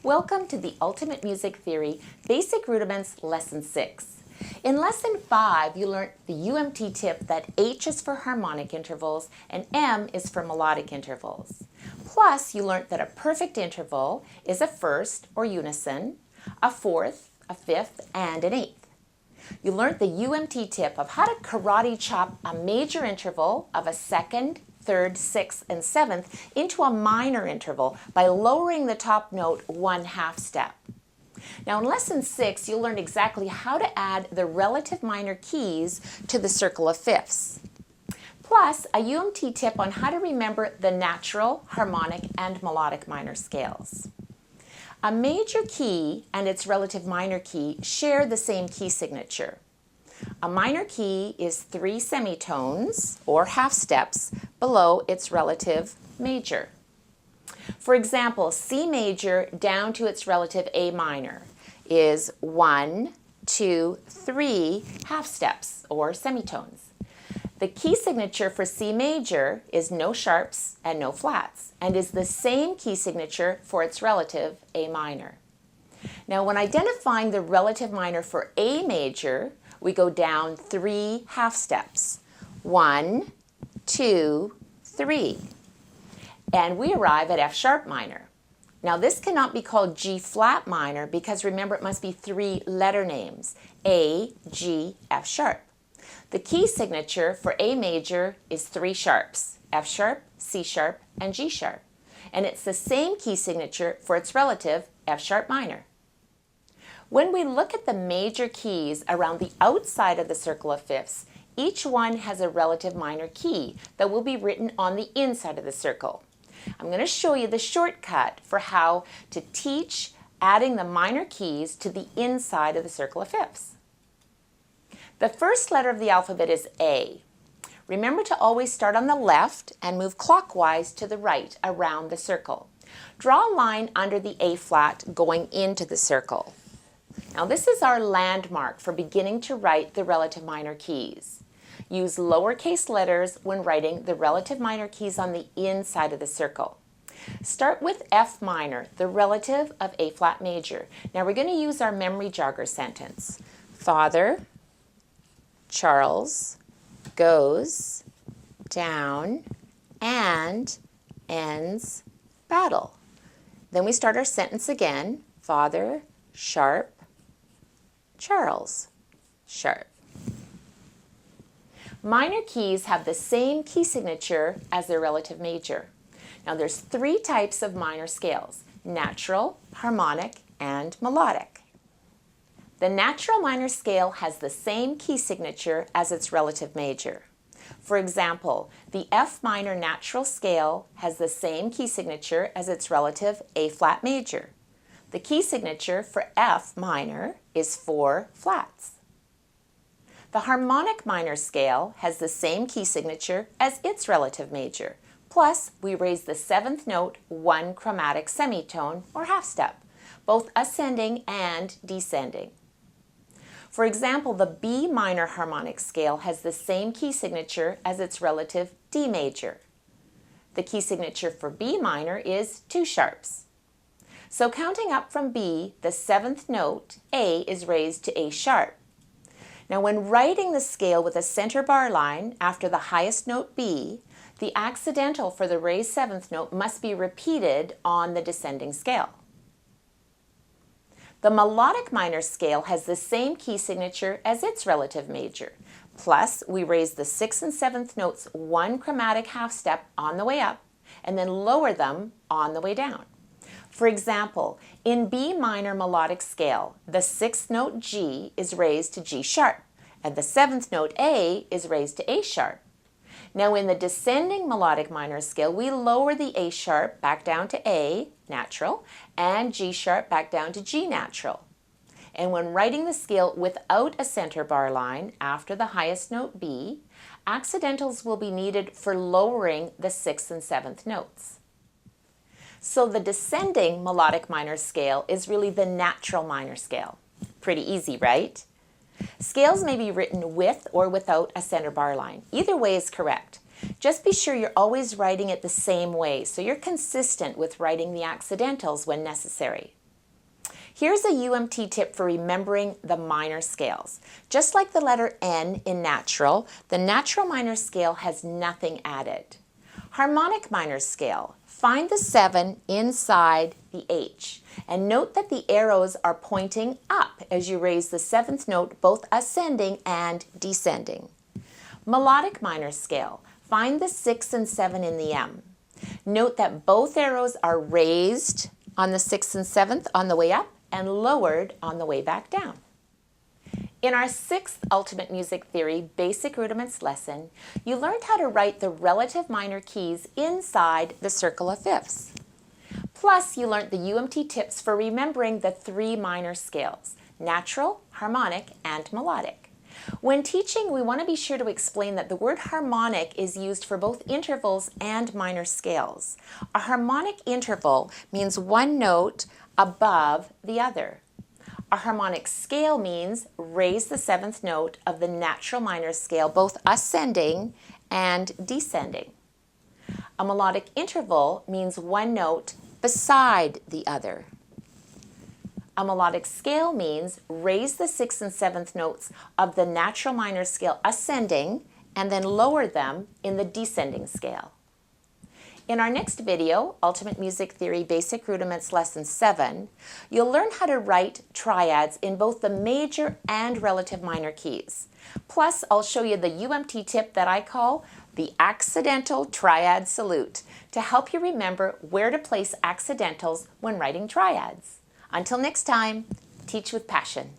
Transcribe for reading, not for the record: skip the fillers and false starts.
Welcome to the Ultimate Music Theory Basic Rudiments Lesson 6. In Lesson 5, you learned the UMT tip that H is for harmonic intervals and M is for melodic intervals. Plus, you learned that a perfect interval is a first or unison, a fourth, a fifth, and an eighth. You learned the UMT tip of how to karate chop a major interval of a second, third, sixth, and seventh into a minor interval by lowering the top note one half step. Now in Lesson 6, you'll learn exactly how to add the relative minor keys to the circle of fifths. Plus, a UMT tip on how to remember the natural, harmonic, and melodic minor scales. A major key and its relative minor key share the same key signature. A minor key is 3 semitones, or half steps, below its relative major. For example, C major down to its relative A minor is 1, 2, 3 half steps, or semitones. The key signature for C major is no sharps and no flats, and is the same key signature for its relative A minor. Now, when identifying the relative minor for A major, we go down 3 half steps. 1, 2, 3. And we arrive at F sharp minor. Now, this cannot be called G flat minor because remember it must be 3 letter names, A, G, F sharp. The key signature for A major is 3 sharps, F sharp, C sharp, and G sharp. And it's the same key signature for its relative, F sharp minor. When we look at the major keys around the outside of the circle of fifths, each one has a relative minor key that will be written on the inside of the circle. I'm going to show you the shortcut for how to teach adding the minor keys to the inside of the circle of fifths. The first letter of the alphabet is A. Remember to always start on the left and move clockwise to the right around the circle. Draw a line under the A flat going into the circle. Now this is our landmark for beginning to write the relative minor keys. Use lowercase letters when writing the relative minor keys on the inside of the circle. Start with F minor, the relative of A flat major. Now we're going to use our memory jogger sentence. Father Charles goes down and ends battle. Then we start our sentence again. Father sharp Charles sharp. Minor keys have the same key signature as their relative major. Now there's 3 types of minor scales: natural, harmonic, and melodic. The natural minor scale has the same key signature as its relative major. For example, the F minor natural scale has the same key signature as its relative A flat major. The key signature for F minor is 4 flats. The harmonic minor scale has the same key signature as its relative major. Plus, we raise the 7th note 1 chromatic semitone or half step, both ascending and descending. For example, the B minor harmonic scale has the same key signature as its relative D major. The key signature for B minor is 2 sharps. So counting up from B, the 7th note, A, is raised to A sharp. Now when writing the scale with a center bar line after the highest note B, the accidental for the raised 7th note must be repeated on the descending scale. The melodic minor scale has the same key signature as its relative major. Plus, we raise the 6th and 7th notes 1 chromatic half step on the way up and then lower them on the way down. For example, in B minor melodic scale, the 6th note G is raised to G sharp, and the 7th note A is raised to A sharp. Now in the descending melodic minor scale, we lower the A sharp back down to A, natural, and G sharp back down to G natural. And when writing the scale without a center bar line after the highest note B, accidentals will be needed for lowering the 6th and 7th notes. So the descending melodic minor scale is really the natural minor scale. Pretty easy, right? Scales may be written with or without a center bar line. Either way is correct. Just be sure you're always writing it the same way so you're consistent with writing the accidentals when necessary. Here's a UMT tip for remembering the minor scales. Just like the letter N in natural, the natural minor scale has nothing added. Harmonic minor scale. Find the 7 inside the H. And note that the arrows are pointing up as you raise the 7th note, both ascending and descending. Melodic minor scale. Find the 6 and 7 in the M. Note that both arrows are raised on the 6th and 7th on the way up and lowered on the way back down. In our 6th Ultimate Music Theory Basic Rudiments lesson, you learned how to write the relative minor keys inside the circle of fifths. Plus, you learned the UMT tips for remembering the 3 minor scales: natural, harmonic, and melodic. When teaching, we want to be sure to explain that the word harmonic is used for both intervals and minor scales. A harmonic interval means one note above the other. A harmonic scale means raise the 7th note of the natural minor scale, both ascending and descending. A melodic interval means one note beside the other. A melodic scale means raise the 6th and 7th notes of the natural minor scale ascending and then lower them in the descending scale. In our next video, Ultimate Music Theory Basic Rudiments Lesson 7, you'll learn how to write triads in both the major and relative minor keys. Plus, I'll show you the UMT tip that I call the accidental triad salute to help you remember where to place accidentals when writing triads. Until next time, teach with passion.